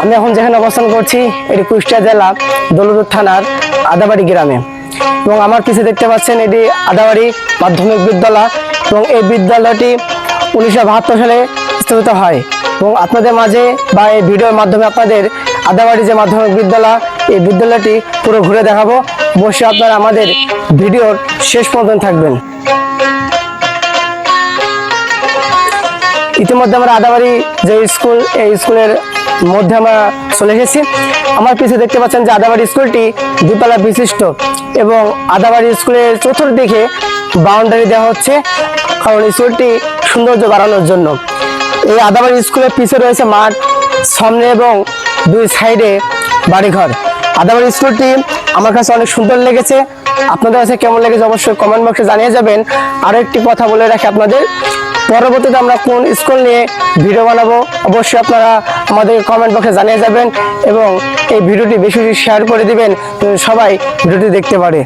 আমি এখন যেখানে অবস্থান করছি এটি কুষ্টিয়া জেলা দৌলতপুর থানার আদাবাড়ি গ্রামে এবং আমার পিছিয়ে দেখতে পাচ্ছেন এটি আদাবাড়ি মাধ্যমিক বিদ্যালয় এবং এই বিদ্যালয়টি 1972 সালে স্থাপিত হয় এবং আপনাদের মাঝে বা এই ভিডিওর মাধ্যমে আপনাদের আদাবাড়ি যে মাধ্যমিক বিদ্যালয় এই বিদ্যালয়টি পুরো ঘুরে দেখাবো। অবশ্যই আপনারা আমাদের ভিডিওর শেষ পর্যন্ত থাকবেন। ইতিমধ্যে আমরা আদাবাড়ি যে স্কুল এই স্কুলের মধ্যে আমরা চলে এসেছি। আমার পিছিয়ে দেখতে পাচ্ছেন যে আদাবাড়ি স্কুলটি দুতলা বিশিষ্ট এবং আদাবাড়ি স্কুলের চতুর্দিকে বাউন্ডারি দেওয়া হচ্ছে কারণ স্কুলটি সৌন্দর্য বাড়ানোর জন্য। এই আদাবাড়ি স্কুলের পিছিয়ে রয়েছে মাঠ, সামনে এবং দুই সাইডে বাড়িঘর। আদাবাড়ি স্কুলটি আমার কাছে অনেক সুন্দর লেগেছে। আপনাদের কাছে কেমন লেগেছে অবশ্যই কমেন্ট বক্সে জানিয়ে যাবেন। আরও একটি কথা বলে রাখি আপনাদের, পরবর্তীতে আমরা কোন স্কুল নিয়ে ভিডিও বানাবো অবশ্যই আপনারা আমাদের কমেন্ট বক্সে জানিয়ে যাবেন এবং এই ভিডিওটি বেশি বেশি শেয়ার করে দিবেন সবাই ভিডিওটি দেখতে পারে।